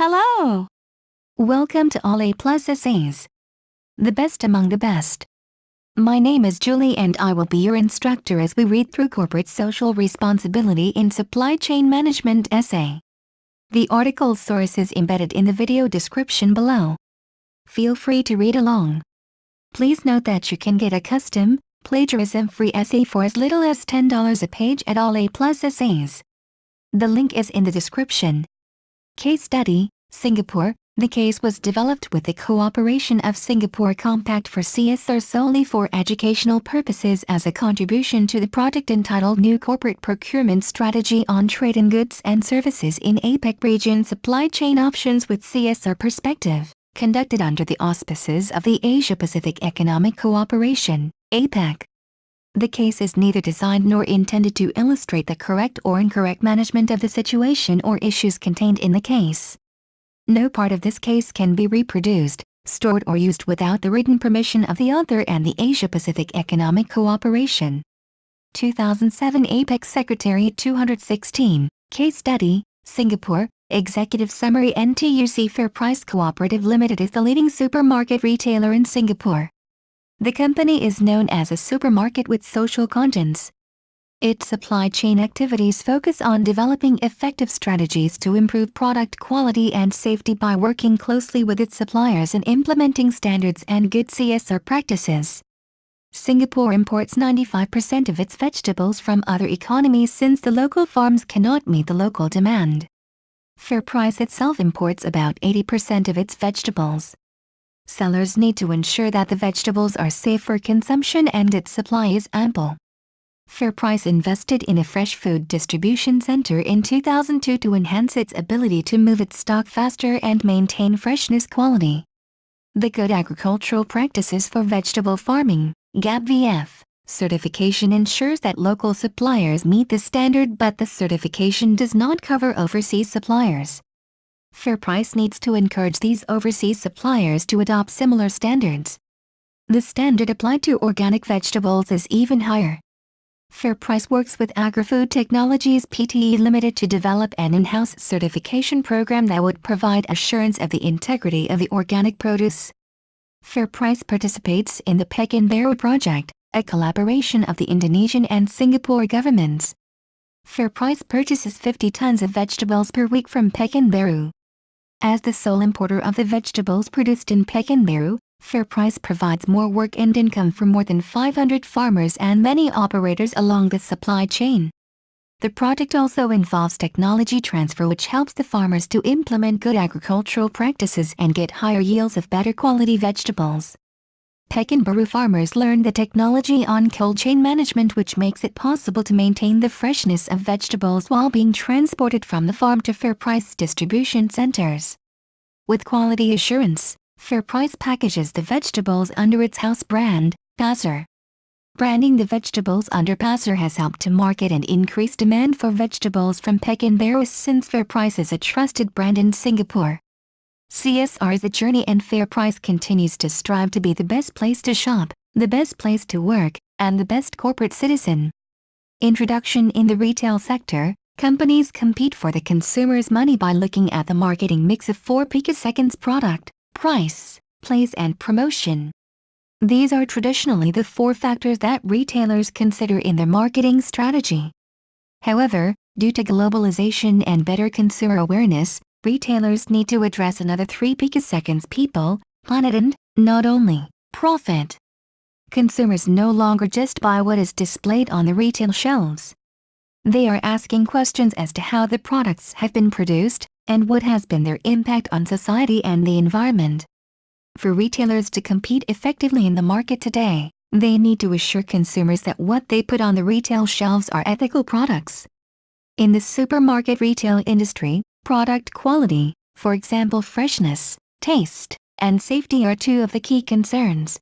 Hello! Welcome to A9AYTZ2XPO, the best among the best. My name is Julie and I will be your instructor as we read through Corporate Social Responsibility in Supply Chain Management essay. The article source is embedded in the video description below. Feel free to read along. Please note that you can get a custom, plagiarism-free essay for as little as $10 a page at A9AYTZ2XPO. The link is in the description. Case Study, Singapore. The case was developed with the cooperation of Singapore Compact for CSR solely for educational purposes as a contribution to the project entitled New Corporate Procurement Strategy on Trade in Goods and Services in APEC Region Supply Chain Options with CSR Perspective, conducted under the auspices of the Asia-Pacific Economic Cooperation, APEC. The case is neither designed nor intended to illustrate the correct or incorrect management of the situation or issues contained in the case. No part of this case can be reproduced, stored or used without the written permission of the author and the Asia-Pacific Economic Cooperation. 2007 APEC Secretariat 216, Case Study, Singapore, Executive Summary. NTUC FairPrice Cooperative Limited is the leading supermarket retailer in Singapore. The company is known as a supermarket with social conscience. Its supply chain activities focus on developing effective strategies to improve product quality and safety by working closely with its suppliers and implementing standards and good CSR practices. Singapore imports 95% of its vegetables from other economies since the local farms cannot meet the local demand. FairPrice itself imports about 80% of its vegetables. Sellers need to ensure that the vegetables are safe for consumption and its supply is ample. FairPrice invested in a fresh food distribution center in 2002 to enhance its ability to move its stock faster and maintain freshness quality. The Good Agricultural Practices for Vegetable Farming, GAP-VF, certification ensures that local suppliers meet the standard, but the certification does not cover overseas suppliers. FairPrice needs to encourage these overseas suppliers to adopt similar standards. The standard applied to organic vegetables is even higher. FairPrice works with Agri-Food Technologies Pte. Limited to develop an in-house certification program that would provide assurance of the integrity of the organic produce. FairPrice participates in the Pekan Baru project, a collaboration of the Indonesian and Singapore governments. FairPrice purchases 50 tons of vegetables per week from Pekan Baru. As the sole importer of the vegetables produced in Pekan Baru, FairPrice provides more work and income for more than 500 farmers and many operators along the supply chain. The project also involves technology transfer, which helps the farmers to implement good agricultural practices and get higher yields of better quality vegetables. Pekan Baru farmers learn the technology on cold chain management, which makes it possible to maintain the freshness of vegetables while being transported from the farm to FairPrice distribution centers. With quality assurance, FairPrice packages the vegetables under its house brand, Pasar. Branding the vegetables under Pasar has helped to market and increase demand for vegetables from Pekan Baru since FairPrice is a trusted brand in Singapore. CSR is a journey and FairPrice continues to strive to be the best place to shop, the best place to work, and the best corporate citizen. Introduction. In the retail sector, companies compete for the consumer's money by looking at the marketing mix of 4 picoseconds: product, price, place, and promotion. These are traditionally the 4 factors that retailers consider in their marketing strategy. However, due to globalization and better consumer awareness, retailers need to address another 3 picoseconds: people, planet, and, not only, profit. Consumers no longer just buy what is displayed on the retail shelves. They are asking questions as to how the products have been produced, and what has been their impact on society and the environment. For retailers to compete effectively in the market today, they need to assure consumers that what they put on the retail shelves are ethical products. In the supermarket retail industry, product quality, for example freshness, taste, and safety, are 2 of the key concerns.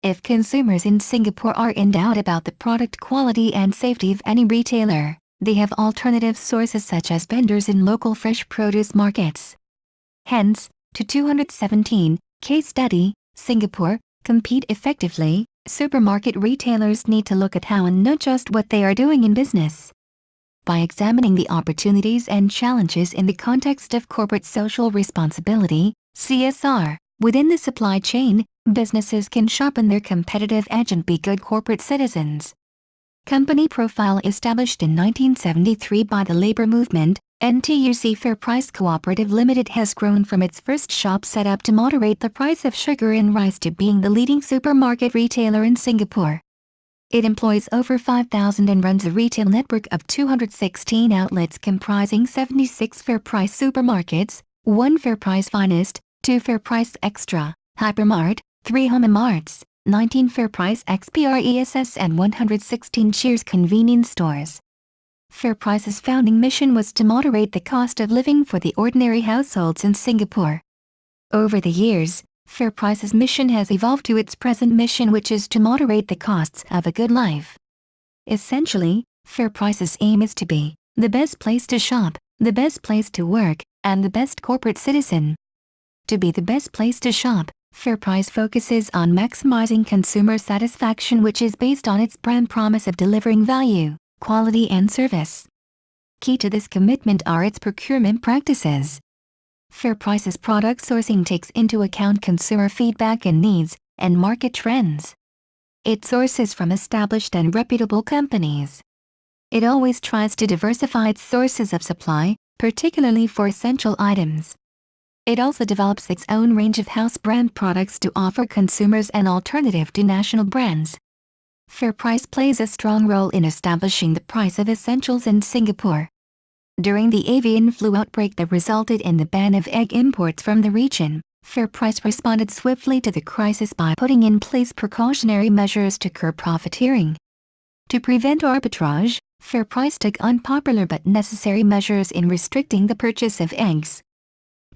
If consumers in Singapore are in doubt about the product quality and safety of any retailer, they have alternative sources such as vendors in local fresh produce markets. Hence, to 217, Case Study, Singapore, compete effectively, supermarket retailers need to look at how and not just what they are doing in business. by examining the opportunities and challenges in the context of corporate social responsibility, CSR. Within the supply chain, businesses can sharpen their competitive edge and be good corporate citizens. Company profile established in 1973 by the labor movement, NTUC Fair Price Cooperative Limited has grown from its first shop set up to moderate the price of sugar and rice to being the leading supermarket retailer in Singapore. It employs over 5,000 and runs a retail network of 216 outlets comprising 76 Fair Price supermarkets, 1 Fair Price Finest, 2 Fair Price Extra, Hypermart, 3 Homemarts, 19 Fair Price XPRESS and 116 Cheers convenience stores. Fair Price's founding mission was to moderate the cost of living for the ordinary households in Singapore. Over the years, Fair Price's mission has evolved to its present mission, which is to moderate the costs of a good life. Essentially, Fair Price's aim is to be the best place to shop, the best place to work, and the best corporate citizen. To be the best place to shop, Fair Price focuses on maximizing consumer satisfaction, which is based on its brand promise of delivering value, quality and service. Key to this commitment are its procurement practices. Fair Price's product sourcing takes into account consumer feedback and needs, and market trends. It sources from established and reputable companies. It always tries to diversify its sources of supply, particularly for essential items. It also develops its own range of house brand products to offer consumers an alternative to national brands. Fair Price plays a strong role in establishing the price of essentials in Singapore. During the avian flu outbreak that resulted in the ban of egg imports from the region, Fair Price responded swiftly to the crisis by putting in place precautionary measures to curb profiteering. To prevent arbitrage, Fair Price took unpopular but necessary measures in restricting the purchase of eggs.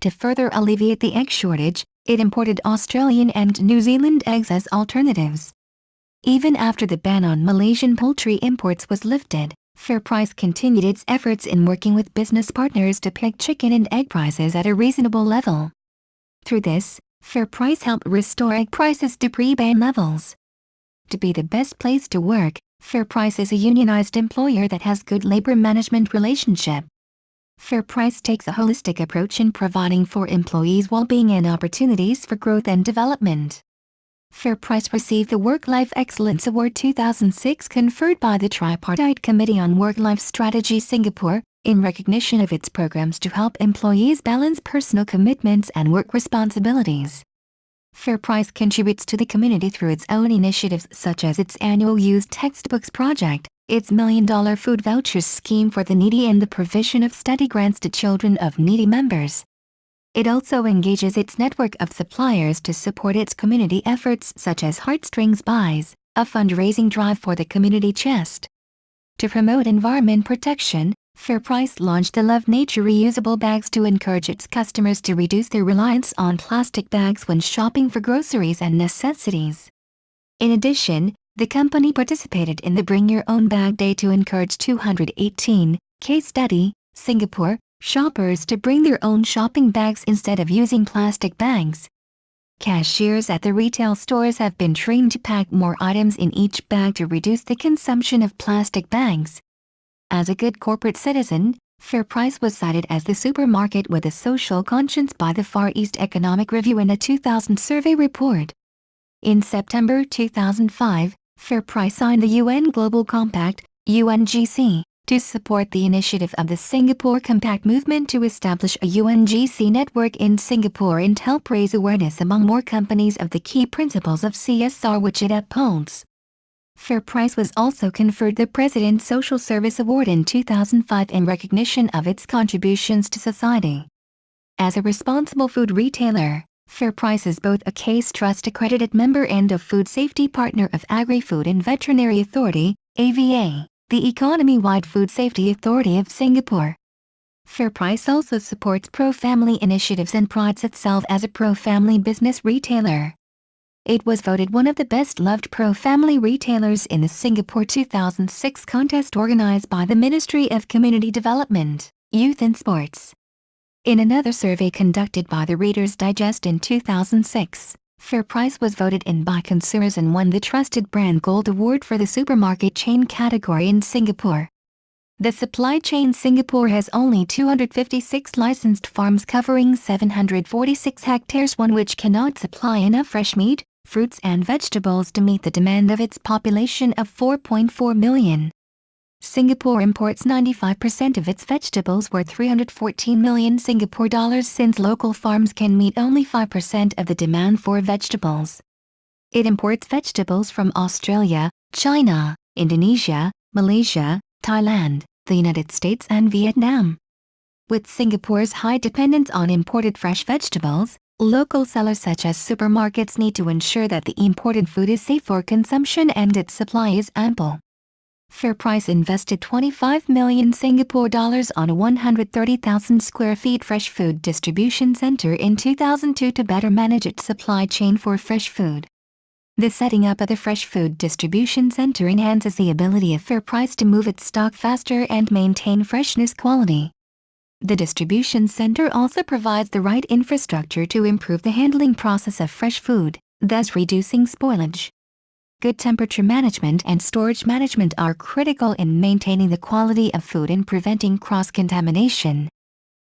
To further alleviate the egg shortage, it imported Australian and New Zealand eggs as alternatives. Even after the ban on Malaysian poultry imports was lifted, Fair Price continued its efforts in working with business partners to peg chicken and egg prices at a reasonable level. Through this, Fair Price helped restore egg prices to pre-ban levels. To be the best place to work, Fair Price is a unionized employer that has good labor management relationship. Fair Price takes a holistic approach in providing for employees' well-being and opportunities for growth and development. Fair Price received the Work-Life Excellence Award 2006 conferred by the Tripartite Committee on Work-Life Strategy Singapore, in recognition of its programs to help employees balance personal commitments and work responsibilities. Fair Price contributes to the community through its own initiatives such as its annual used textbooks project, its $1 million food vouchers scheme for the needy, and the provision of study grants to children of needy members. It also engages its network of suppliers to support its community efforts such as Heartstrings Buys, a fundraising drive for the community chest. To promote environment protection, Fair Price launched the Love Nature reusable bags to encourage its customers to reduce their reliance on plastic bags when shopping for groceries and necessities. In addition, the company participated in the Bring Your Own Bag Day to encourage 218 case study, Singapore, shoppers to bring their own shopping bags instead of using plastic bags. Cashiers at the retail stores have been trained to pack more items in each bag to reduce the consumption of plastic bags. As a good corporate citizen, Fair Price was cited as the supermarket with a social conscience by the Far East Economic Review in a 2000 survey report. In September 2005, Fair Price signed the UN Global Compact, UNGC, to support the initiative of the Singapore Compact movement to establish a UNGC network in Singapore and help raise awareness among more companies of the key principles of CSR which it upholds. Fair Price was also conferred the President's Social Service Award in 2005 in recognition of its contributions to society. As a responsible food retailer, Fair Price is both a Case Trust accredited member and a food safety partner of Agri-Food and Veterinary Authority, AVA, the economy-wide food safety authority of Singapore. Fair Price also supports pro-family initiatives and prides itself as a pro-family business retailer. It was voted one of the best-loved pro-family retailers in the Singapore 2006 contest organized by the Ministry of Community Development, Youth and Sports. In another survey conducted by the Reader's Digest in 2006, Fair Price was voted in by consumers and won the Trusted Brand Gold Award for the supermarket chain category in Singapore. The supply chain. Singapore has only 256 licensed farms covering 746 hectares, one which cannot supply enough fresh meat, fruits and vegetables to meet the demand of its population of 4.4 million. Singapore imports 95% of its vegetables, worth 314 million Singapore dollars, since local farms can meet only 5% of the demand for vegetables. It imports vegetables from Australia, China, Indonesia, Malaysia, Thailand, the United States and Vietnam. With Singapore's high dependence on imported fresh vegetables, local sellers such as supermarkets need to ensure that the imported food is safe for consumption and its supply is ample. FairPrice invested 25 million Singapore dollars on a 130,000 square feet fresh food distribution center in 2002 to better manage its supply chain for fresh food. The setting up of the fresh food distribution center enhances the ability of FairPrice to move its stock faster and maintain freshness quality. The distribution center also provides the right infrastructure to improve the handling process of fresh food, thus reducing spoilage. Good temperature management and storage management are critical in maintaining the quality of food and preventing cross-contamination.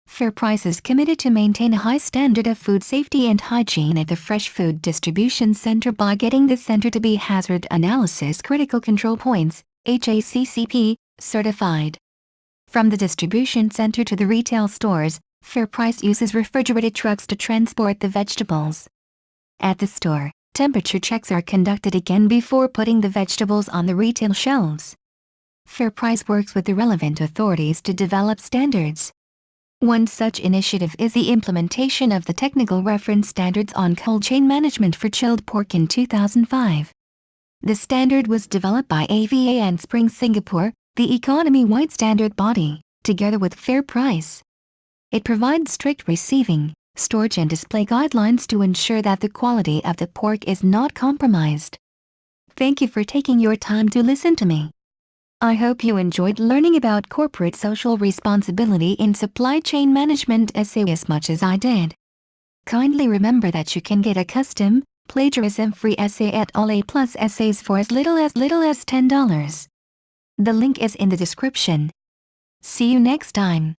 FairPrice is committed to maintain a high standard of food safety and hygiene at the Fresh Food Distribution Center by getting the center to be Hazard Analysis Critical Control Points, HACCP, certified. From the distribution center to the retail stores, FairPrice uses refrigerated trucks to transport the vegetables. At the store, temperature checks are conducted again before putting the vegetables on the retail shelves. FairPrice works with the relevant authorities to develop standards. One such initiative is the implementation of the Technical Reference Standards on Cold Chain Management for Chilled Pork in 2005. The standard was developed by AVA and Spring Singapore, the economy-wide standard body, together with FairPrice. It provides strict receiving, storage and display guidelines to ensure that the quality of the pork is not compromised. Thank you for taking your time to listen to me. I hope you enjoyed learning about corporate social responsibility in supply chain management essay as much as I did. Kindly remember that you can get a custom, plagiarism-free essay at All A+ Essays for as little as $10. The link is in the description. See you next time.